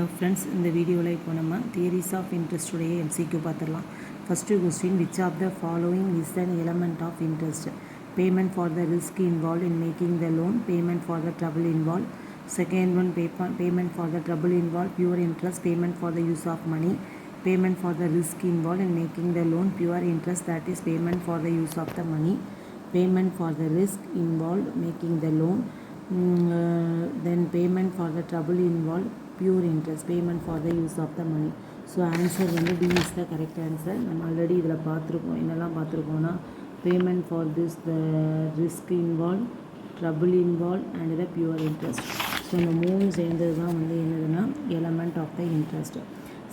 Hello friends, in the video இப்போ நம்ம theories of interest உடைய MCQ பார்த்துடலாம். First question, which of the following is an element of interest? Payment for the risk involved in making the loan, payment for the trouble involved. Second one, payment for the trouble involved, pure interest, payment for the use of money, payment for the risk involved in making the loan, pure interest, that is payment for the use of the money, payment for the risk involved making the loan, then payment for the trouble involved, pure interest, payment for the use of the money. So answer வந்து D is the correct answer. நம்ம already இதில் பார்த்துருக்கோம், என்னெல்லாம் பார்த்துருக்கோம்னா payment for this, the risk involved, trouble involved and the pure interest. So இந்த மூணு சேர்ந்தது தான் வந்து என்னதுன்னா element of the interest.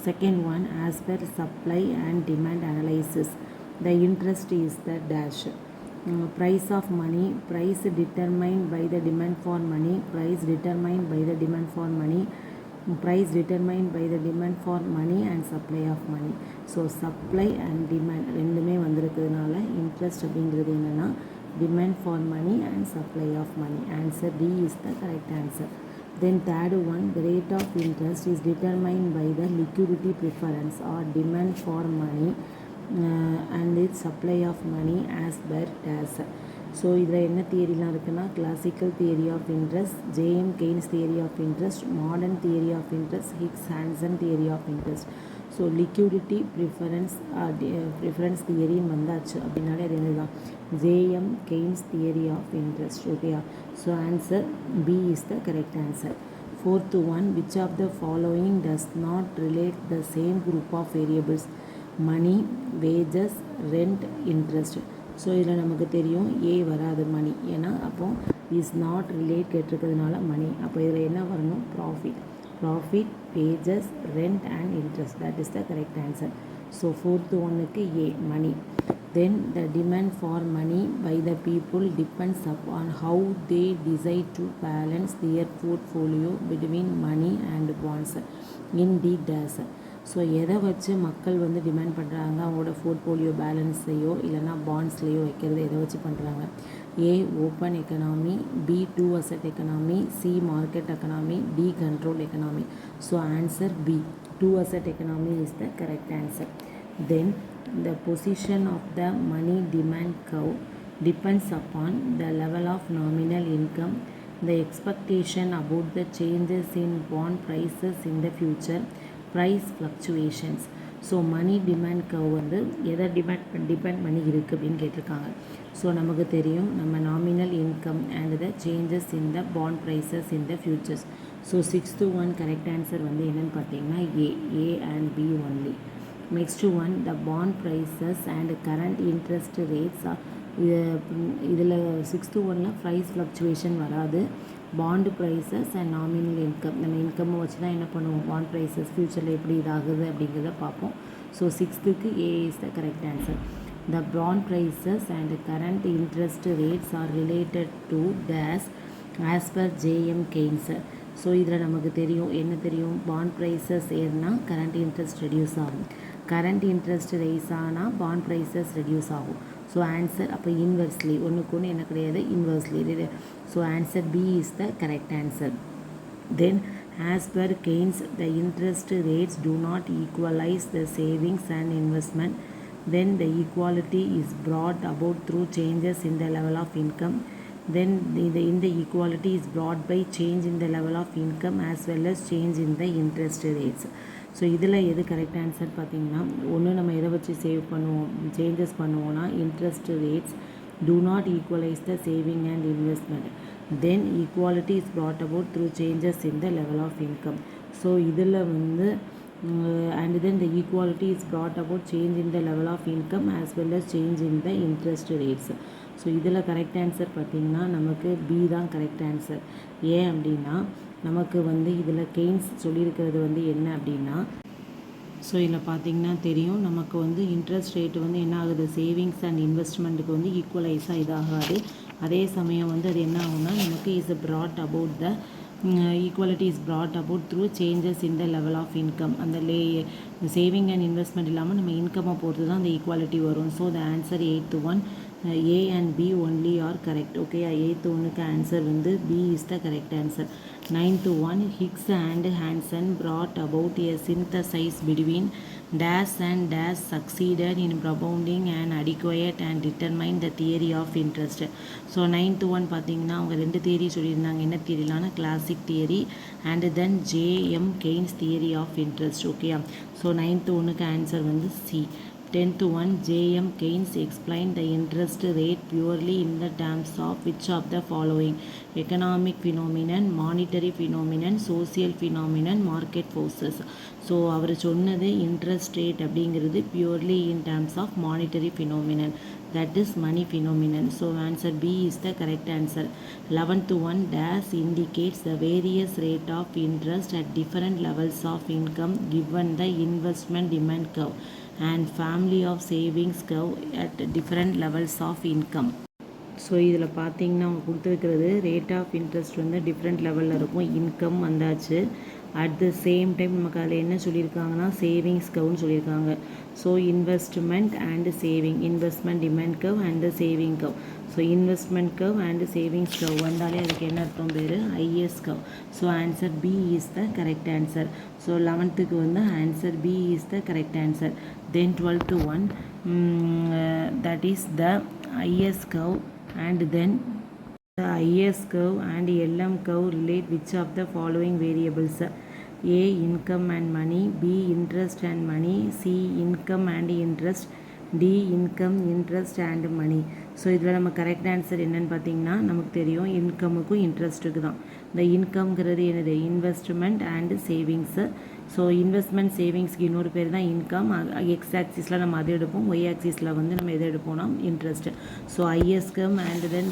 Second one, as per supply and demand analysis, the interest is the dash. Price of money, price determined by the demand for money, price determined by the demand for money, price determined by the demand for money and supply of money. So supply and demand ரெண்டுமே வந்திருக்கிறதுனால interest அப்படிங்கிறது என்னன்னா demand for money and supply of money. Answer D is the correct answer. Then third one, the rate of interest is determined by the liquidity preference or demand for money and its supply of money as per dash. So இதில் என்ன தியரிலாம் இருக்குன்னா classical theory of interest, JM Keynes theory of interest, modern theory of interest, Hicks Hansen theory of interest. So liquidity preference தியரின்னு வந்தாச்சு அப்படின்னாலே அது என்னதுதான் JM Keynes theory of interest. ஓகேயா? So answer B is the correct answer. Fourth one, which of the following does not relate the same group of variables? Money, wages, rent, interest. So இதில் நமக்கு தெரியும் ஏ வராது மணி, ஏன்னா அப்போது is not relate கேட்டிருக்கிறதுனால மணி. அப்போ இதில் என்ன வரணும்? Profit, wages, rent and interest. That is the correct answer. So fourth ஒன்றுக்கு ஏ மணி. Then the demand for money by the people depends upon how they decide to balance their portfolio between money and bonds in the dash. So எதை வச்சு மக்கள் வந்து demand பண்ணுறாங்க, அவங்களோட portfolio பேலன்ஸையோ இல்லைனா பாண்ட்ஸ்லேயோ வைக்கிறது எதை வச்சு பண்ணுறாங்க? A open economy, B two asset economy, C market economy, D control economy. So answer B, two asset economy is the correct answer. Then the position of the money demand curve depends upon the level of nominal income, the expectation about the changes in bond prices in the future, price fluctuations. So money demand curve வந்து எதை depend பண்ணி இருக்குது அப்படின்னு கேட்டிருக்காங்க. So நமக்கு தெரியும் நம்ம nominal income and the changes in the bond prices in the futures. So 6th one correct answer வந்து என்னென்னு பார்த்தீங்கன்னா A and B only. Next one, the bond prices and current interest rates. இதில் 6th ஒன்னில் price fluctuation வராது. Bond prices and nominal income, நம்ம இன்கம்மை வச்சு தான் என்ன பண்ணுவோம், பாண்ட் ப்ரைஸஸ் ஃப்யூச்சரில் எப்படி இதாகுது அப்படிங்கிறத பார்ப்போம். So 6th A is the correct answer. The bond prices and current interest rates are related to dash as per JM Keynes. So இதில் நமக்கு தெரியும் என்ன தெரியும், பாண்ட் ப்ரைஸஸ் ஏறினா கரண்ட் இன்ட்ரெஸ்ட் ரெடியூஸ் ஆகும், கரண்ட் இன்ட்ரெஸ்ட் ரைஸ் ஆனால் bond prices reduce ஆகும். So answer அப்போ இன்வெர்ஸ்லி, ஒன்றுக்கு ஒன்று என்ன கிடையாது, inversely. So answer B is the correct answer. Then as per Keynes, the interest rates do not equalize the savings and investment. Then the equality is brought about through changes in the level of income. Then the equality is brought by change in the level of income as well as change in the interest rates. So இதில் எது correct answer பார்த்தீங்கன்னா, ஒன்று நம்ம எதை வச்சு save பண்ணுவோம், changes பண்ணுவோன்னா interest rates do not equalize the saving and investment. Then equality is brought about through changes in the level of income. So இதில் வந்து and then the equality is brought about change in the level of income as well as change in the interest rates. So இதில் correct answer பார்த்திங்கன்னா நமக்கு B தான் correct answer. ஏன் அப்படின்னா நமக்கு வந்து இதில் கெய்ன்ஸ் சொல்லியிருக்கிறது வந்து என்ன அப்படின்னா, ஸோ இதில் பார்த்திங்கன்னா தெரியும் நமக்கு வந்து இன்ட்ரெஸ்ட் ரேட்டு வந்து என்ன ஆகுது, சேவிங்ஸ் அண்ட் இன்வெஸ்ட்மெண்ட்டுக்கு வந்து ஈக்குவலைஸாக இதாகாது. அதே சமயம் வந்து அது என்ன ஆகும்னா நமக்கு is brought about the equality is brought about through changes in the level of income. அந்த சேவிங் அண்ட் இன்வெஸ்ட்மெண்ட் இல்லாமல் நம்ம இன்கம்மை பொறுத்து தான் அந்த ஈக்குவாலிட்டி வரும். So the answer 8th one A and B only are correct. Okay, 8th ஒன்றுக்கு answer வந்து B is the correct answer. 9th one, Higgs and Hansen brought about a synthesis between dash and dash succeeded in propounding an adequate and determined the theory of interest. So 9th one பார்த்தீங்கன்னா அவங்க 2 theory சொல்லியிருந்தாங்க. என்ன தியரிலான classic theory and then JM Keynes theory of interest. Okay, so 9th ஒன்றுக்கு answer வந்து C. 10th one, J.M. Keynes explained the interest rate purely in the terms of which of the following: economic phenomenon, monetary phenomenon, social phenomenon, market forces. So அவர் சொன்னது interest rate அப்படிங்கிறது purely in terms of monetary phenomenon, that is money phenomenon. So answer B is the correct answer. 11th one, dash indicates the various rate of interest at different levels of income given the investment demand curve and family of savings curve at different levels of income. So இதில் பார்த்தீங்கன்னா அவங்க கொடுத்துருக்கிறது rate of interest வந்து different லெவலில் இருக்கும். Income வந்தாச்சு. At the same time நமக்கு அதில் என்ன சொல்லியிருக்காங்கன்னா சேவிங்ஸ் கவுன்னு சொல்லியிருக்காங்க. So investment and saving, investment demand curve and the saving curve. So investment curve and savings curve வந்தாலே அதுக்கு என்ன அர்த்தம் பேர் IS curve. So answer B is the correct answer. So 11th வந்து answer B is the correct answer. Then 12th one, that is the IS curve and then the IS curve and LM curve relate which of the following variables: A, income and money, B, interest and money, C, income and interest, D, income, interest and money. So இதில் நம்ம correct answer என்னென்னு பார்த்தீங்கன்னா நமக்கு தெரியும் இன்கமுக்கும் இன்ட்ரெஸ்ட்டுக்கு தான். இந்த இன்கம்ங்கிறது என்னது investment and savings. So investment சேவிங்ஸ்க்கு இன்னொரு பேர் தான் இன்கம். எக்ஸ் ஆக்சிஸில் நம்ம அதை எடுப்போம், ஒய் ஆக்சிஸில் வந்து நம்ம எதை எடுப்போம்னா இன்ட்ரெஸ்ட்டு. ஸோ ஐஎஸ்கம் அண்ட் தென்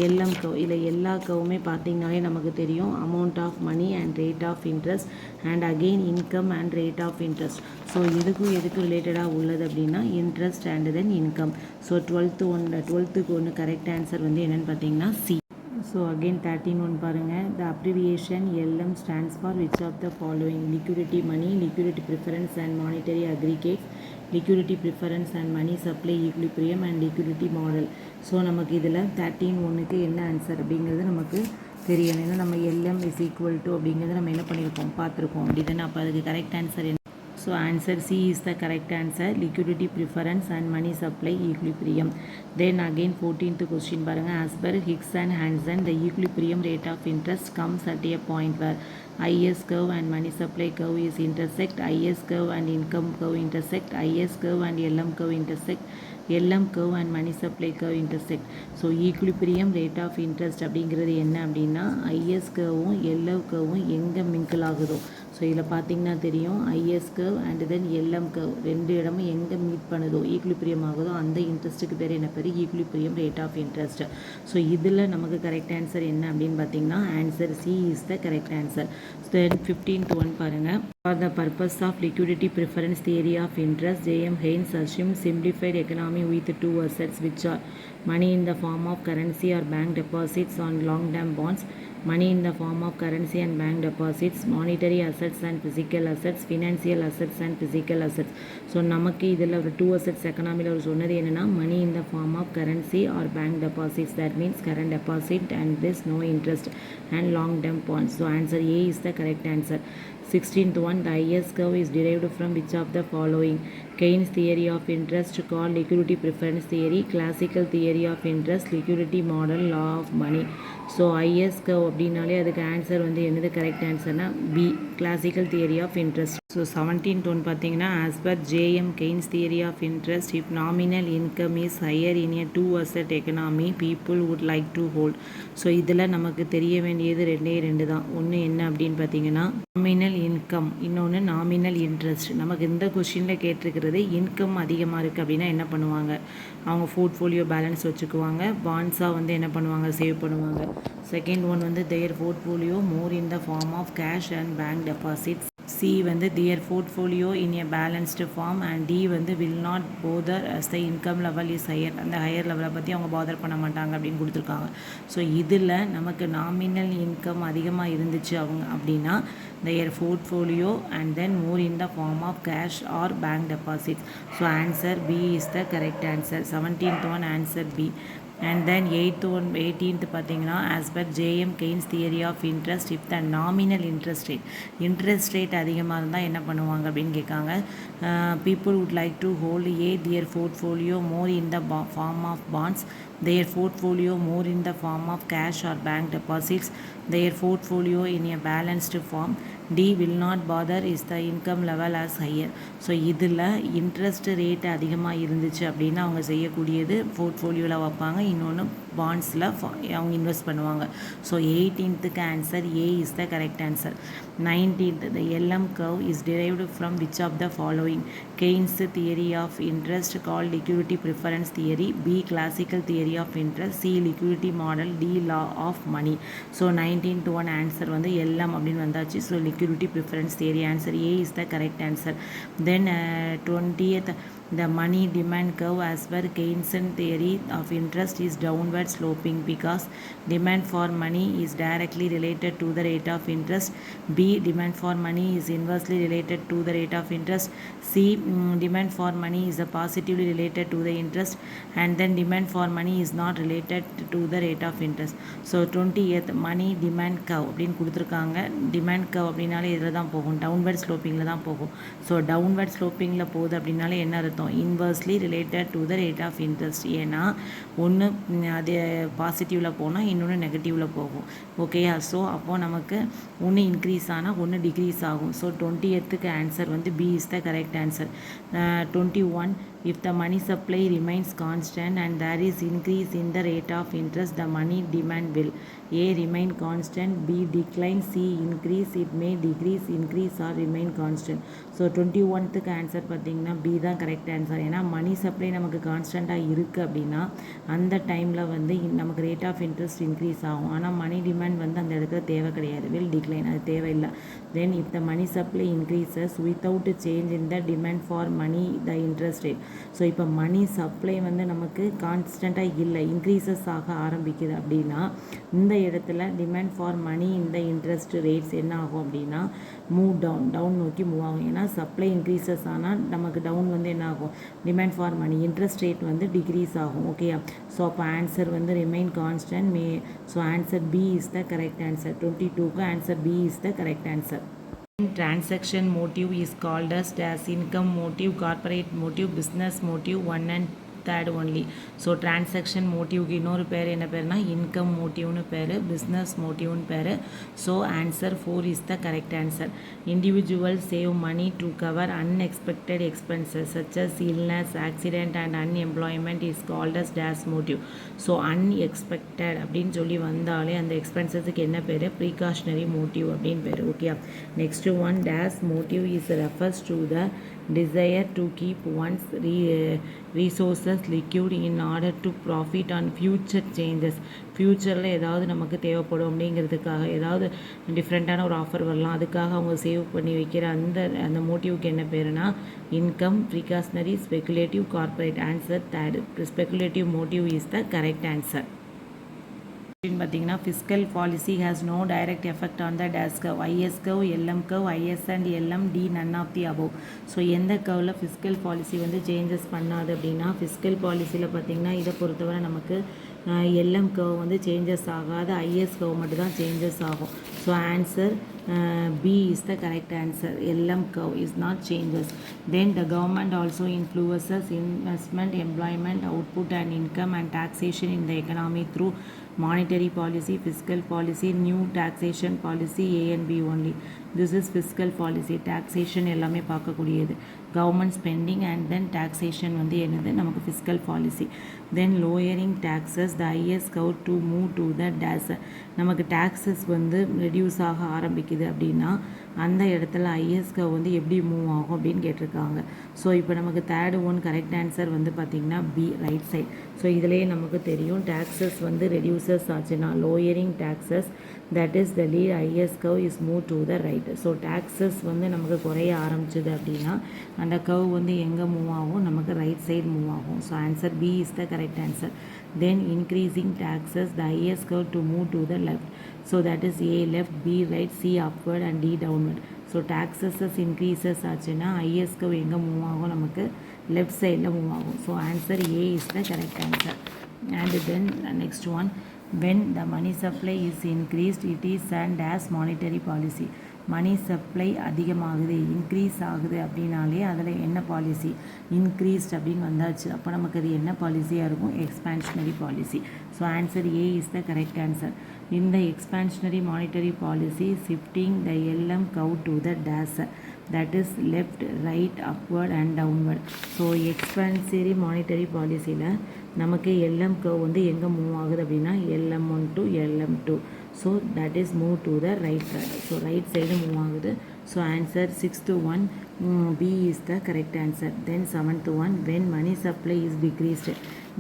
எல்எம் கவ். இதில் எல்லா கவுமே பார்த்திங்கனாலே நமக்கு தெரியும் amount of money and rate of interest and again income and rate of interest. So எதுக்கு ரிலேட்டடாக உள்ளது அப்படின்னா interest and then income. So 12th ஒன்று கரெக்ட் ஆன்சர் வந்து என்னென்னு பார்த்தீங்கன்னா சி. ஸோ அகெயின் 13 ஒன்று பாருங்கள். த abbreviation LM stands for which of the following: liquidity money, liquidity preference and monetary aggregates, liquidity preference and money supply equilibrium and liquidity model. So நமக்கு இதில் 13 ஒன்றுக்கு என்ன ஆன்சர் அப்படிங்கிறது நமக்கு தெரியணும். ஏன்னா நம்ம LM is equal to அப்படிங்கிறது நம்ம என்ன பண்ணியிருக்கோம் பார்த்துருக்கோம். அப்படி தானே? அப்போ அதுக்கு கரெக்ட் ஆன்சர் என்ன? So answer C is the correct answer, liquidity preference and money supply equilibrium. Then again 14th question பாருங்க. As per Higgs and Hansen, the equilibrium rate of interest comes at a point where IS curve and money supply curve is intersect, IS curve and income curve intersect, IS curve and LM curve intersect, LM curve and money supply curve intersect. So equilibrium rate of interest அப்படிங்கிறது என்ன அப்படின்னா IS கர்வும் LM கர்வும் எங்கே mingle ஆகுதோ. So இதில் பார்த்தீங்கன்னா தெரியும் IS curve and then LM curve ரெண்டு இடமும் எங்கே மீட் பண்ணுதோ ஈக்குலிபிரியம் ஆகுதோ அந்த இன்ட்ரெஸ்ட்டுக்கு பேர் என்ன பேர் equilibrium rate of interest. So இதில் நமக்கு கரெக்ட் ஆன்சர் என்ன அப்படின்னு பார்த்தீங்கன்னா answer C is the correct answer. Then 15th one பாருங்கள். For the purpose of liquidity preference theory of interest, J.M. Keynes assumed simplified economy with two assets which are money in the form of currency or bank deposits on long-term bonds, money in the form of currency and bank deposits, monetary assets and physical assets, financial assets and physical assets. So நமக்கு இதில் ஒரு two assets எக்கனாமியில் ஒரு சொன்னது என்னென்னா money in the form of currency or bank deposits, that means current deposit and this no interest and long term bonds. So answer A is the correct answer. 16th one, the IS curve is derived from which of the following: Keynes theory of interest called liquidity preference theory, classical theory of interest, liquidity model, law of money. So IS curve அப்படின்னாலே அதுக்கு answer வந்து என்னது correct ஆன்சர்னா B, classical theory of interest. So 17th one பார்த்தீங்கன்னா as per JM Keynes theory of interest, if nominal income is higher in a two asset economy people would like to hold. So இதில் நமக்கு தெரிய வேண்டியது ரெண்டு தான். ஒன்று என்ன அப்படின்னு பார்த்தீங்கன்னா நாமினல் இன்கம், இன்னொன்று நாமினல் இன்ட்ரெஸ்ட். நமக்கு இந்த கொஸ்டினில் கேட்டிருக்கிறது இன்கம் அதிகமாக இருக்குது அப்படின்னா என்ன பண்ணுவாங்க, அவங்க போர்ட்ஃபோலியோ பேலன்ஸ் வச்சுக்குவாங்க, பாண்ட்ஸாக வந்து என்ன பண்ணுவாங்க சேவ் பண்ணுவாங்க. செகண்ட் ஒன் வந்து their portfolio more in the form of cash and bank deposits. C வந்து their portfolio in a balanced form and D வந்து will not bother as the income level is higher. அந்த higher லெவலை பற்றி அவங்க father பண்ண மாட்டாங்க அப்படின்னு கொடுத்துருக்காங்க. ஸோ இதில் நமக்கு நாமினல் இன்கம் அதிகமாக இருந்துச்சு அவங்க அப்படின்னா their portfolio and then more in the form of cash or bank deposits. So answer B is the correct answer. 17th one answer B. And then 18th பார்த்தீங்கன்னா as per JM Keynes theory of interest, if the nominal interest rate அதிகமாக இருந்தால் என்ன பண்ணுவாங்க அப்படின்னு கேட்காங்க. People would like to hold their portfolio more in the form of bonds, their portfolio more in the form of cash or bank deposits, their portfolio in a balanced form. D will not bother is the income level as higher. So இதில் interest rate அதிகமாக இருந்துச்சு அப்படின்னா அவங்க செய்யக்கூடியது போர்ட்ஃபோலியோவில் வைப்பாங்க, இன்னொன்று பாண்ட்ஸில் அவங்க invest பண்ணுவாங்க. So 18th answer A is the correct answer. 19th the LM curve is derived from which of the following? Keynes theory of interest called liquidity preference theory, B classical theory of interest, C liquidity model, D law of money. So 19th one answer வந்து LM அப்படின்னு வந்தாச்சு. So liquidity preference theory answer A is the correct answer. Then 20th the money demand curve as per Keynesian theory of interest is downward sloping because demand for money is directly related to the rate of interest. B demand for money is inversely related to the rate of interest. C demand for money is positively related to the interest, and then demand for money is not related to the rate of interest. So 20th money demand curve அப்படின்னு கொடுத்துருக்காங்க. Demand curve அப்படின்னாலே இதில் தான் போகும், downward ஸ்லோப்பிங்கில் தான் போகும். So downward ஸ்லோப்பிங்கில் போகுது அப்படின்னாலே என்ன அர்த்தம்? Inversely related to the rate of interest. ஏன்னா ஒன்று அது பாசிட்டிவில் போனால் இன்னொன்று நெகட்டிவில் போகும். ஓகேயா? ஸோ அப்போது நமக்கு ஒன்று இன்க்ரீஸ் ஆனால் ஒன்று டிக்ரீஸ் ஆகும். ஸோ 20th ஆன்சர் வந்து B is the correct answer. 21 if the money supply remains constant and there is increase in the rate of interest, the money demand will A remain constant, B decline, C increase, it may decrease, increase or remain constant. So 21th answer பார்த்தீங்கன்னா B தான் correct answer. ஏன்னா money supply நமக்கு கான்ஸ்டண்ட்டாக இருக்குது அப்படின்னா அந்த டைமில் வந்து நமக்கு ரேட் ஆஃப் இன்ட்ரெஸ்ட் இன்க்ரீஸ் ஆகும். ஆனால் மணி டிமாண்ட் வந்து அந்த இடத்துல தேவை கிடையாது, வில் டிக்ளைன், அது தேவையில்லை. Then if the money supply increases without change in the demand for money the interest rate. So இப்போ மணி சப்ளை வந்து நமக்கு கான்ஸ்டண்ட்டாக இல்லை, இன்க்ரீசஸ் ஆக ஆரம்பிக்குது அப்படின்னா இந்த இடத்துல டிமாண்ட் ஃபார் மணி இந்த இன்ட்ரெஸ்ட் ரேட்ஸ் என்ன ஆகும் அப்படின்னா மூவ் டவுன் நோக்கி மூவ் ஆகும். ஏன்னா சப்ளை இன்க்ரீசஸ் ஆனால் நமக்கு டவுன் வந்து என்ன ஆகும்? Demand for money interest rate வந்து டிக்ரீஸ் ஆகும். ஓகேயா? ஸோ அப்போ ஆன்சர் வந்து remain constant. So answer B is the correct answer. 22க்கு answer B is the correct answer. Transaction motive is called as income motive, corporate motive, business motive, one and third only. So transaction மோட்டிவ்க்கு இன்னொரு பேர் என்ன பேர்னா income மோட்டிவ்னு பேர், business மோட்டிவ்னு பேர். So answer 4 is the correct answer. Individual save money to cover unexpected expenses such as illness, accident and unemployment is called as days motive. So unexpected அப்படின்னு சொல்லி வந்தாலே அந்த எக்ஸ்பென்சஸுக்கு என்ன பேர்? ப்ரீகாஷனரி மோட்டிவ் அப்படின்னு பேர். Okay, next one days motive is refers to the desire to keep one's resources liquid in order to profit on future changes. ஃப்யூச்சரில் ஏதாவது நமக்கு தேவைப்படும் அப்படிங்கிறதுக்காக, ஏதாவது டிஃப்ரெண்ட்டான ஒரு ஆஃபர் வரலாம், அதுக்காக அவங்க சேவ் பண்ணி வைக்கிற அந்த மோட்டிவ்க்கு என்ன பேருனா income, precautionary, speculative, corporate. Answer third, speculative motive is the correct answer. பார்த்தீங்கன்னா fiscal policy has no direct effect on the டேஸ் curve, IS curve, LM curve, IS and LM, D none of the above. So எந்த கர்வில் fiscal policy வந்து changes பண்ணாது அப்படின்னா fiscal பாலிசியில் பார்த்தீங்கன்னா இதை பொறுத்தவரை நமக்கு எல்எம் கர்வ் வந்து சேஞ்சஸ் ஆகாது, ஐஎஸ் கர்வ் மட்டும் தான் சேஞ்சஸ் ஆகும். So answer B is the correct answer. LM curve is not changes. Then the government also influences investment, employment, output and income and taxation in the economy through monetary policy, fiscal policy, new taxation policy, A and B only. This is fiscal policy. Taxation எல்லாமே பார்க்கக்கூடியது. Government spending and then taxation வந்து என்னது? நமக்கு fiscal policy. Then lowering taxes, the highest curve to move to the dash. நமக்கு taxes வந்து reduce ஆக ஆரம்பிக்குது அப்படின்னா அந்த இடத்துல ஐஎஸ் கர்வ் வந்து எப்படி மூவ் ஆகும் அப்படின்னு கேட்டிருக்காங்க. ஸோ இப்போ நமக்கு தேர்ட் ஒன் கரெக்ட் ஆன்சர் வந்து பார்த்திங்கன்னா B ரைட் சைட். ஸோ இதிலேயே நமக்கு தெரியும் டேக்ஸஸ் வந்து ரெடியூசஸ் ஆச்சுன்னா lowering taxes, that is the lead highest curve is moved to the right. So taxes வந்து நமக்கு குறைய ஆரம்பிச்சது அப்படின்னா அந்த கர்வ் வந்து எங்கே மூவ் ஆகும், நமக்கு ரைட் சைடு மூவ் ஆகும். So answer B is the correct answer. Then increasing taxes the highest curve to move to the left. So that is A left, B right, C upward and D downward. So taxes increases ஆச்சுன்னா highest curve எங்கே move ஆகும், நமக்கு left சைடில் move ஆகும். So answer A is the correct answer. And then next one, when the money supply is increased, it is and as monetary policy. Money supply அதிகமாகுது, increase ஆகுது அப்படின்னாலே அதில் என்ன பாலிசி, இன்க்ரீஸ்ட் அப்படின்னு வந்தாச்சு. அப்போ நமக்கு அது என்ன பாலிசியாக இருக்கும், expansionary policy. So answer A is the correct answer. In the expansionary monetary policy, shifting the LM curve to the dash, that is left, right, upward and downward. So expansionary monetary பாலிசியில் நமக்கு LM curve வந்து எங்கே move ஆகுது அப்படின்னா LM1 to LM2. So that is move to the right side. So right side move ஆகுது. So answer 6-1 B is the correct answer. Then 7-1, when money supply is decreased.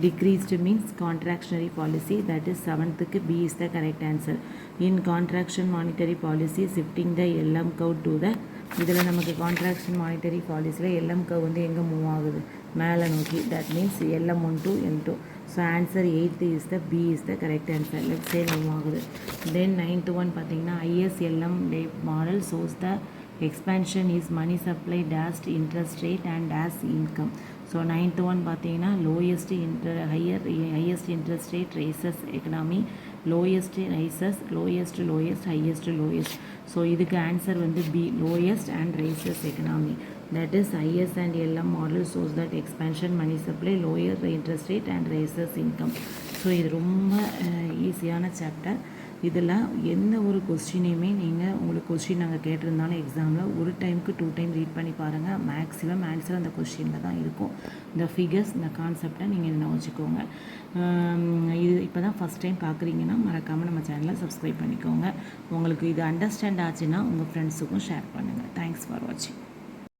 Decreased means contractionary policy, that is 7th B is the correct answer. In contraction monetary policy, shifting the LM curve to the, இதில் நமக்கு contraction monetary பாலிசியில் LM curve வந்து எங்கே move ஆகுது, மேலே நோக்கி. That means LM1 to L2. So answer 8th is the B is the correct answer. Left side move ஆகுது. தென் 9-1 பார்த்தீங்கன்னா ISLM model shows the expansion is money supply dash interest rate and dash income. So 9th1 பார்த்தீங்கன்னா lowest interest rate raises economy, lowest rises, lowest, highest, lowest. So இதுக்கு answer வந்து B, lowest and raises economy. That is IS and LM model shows that expansion money supply, lower interest rate and raises income. So இது ரொம்ப ஈஸியான chapter. இதில் எந்த ஒரு கொஸ்டினையுமே நீங்கள் உங்களுக்கு கொஸ்டின் நாங்கள் கேட்டிருந்தாலும் எக்ஸாமில் ஒரு டைமுக்கு 2 டைம் ரீட் பண்ணி பாருங்கள். மேக்ஸிமம் ஆன்சர் அந்த கொஸ்டினில் தான் இருக்கும். இந்த ஃபிகர்ஸ், இந்த கான்செப்டை நீங்கள் என்ன வச்சுக்கோங்க. இது இப்போ தான் ஃபஸ்ட் டைம் பார்க்குறீங்கன்னா மறக்காமல் நம்ம சேனலை சப்ஸ்கிரைப் பண்ணிக்கோங்க. உங்களுக்கு இது அண்டர்ஸ்டாண்ட் ஆச்சுன்னா உங்கள் ஃப்ரெண்ட்ஸுக்கும் ஷேர் பண்ணுங்கள். தேங்க்ஸ் ஃபார் வாட்சிங்.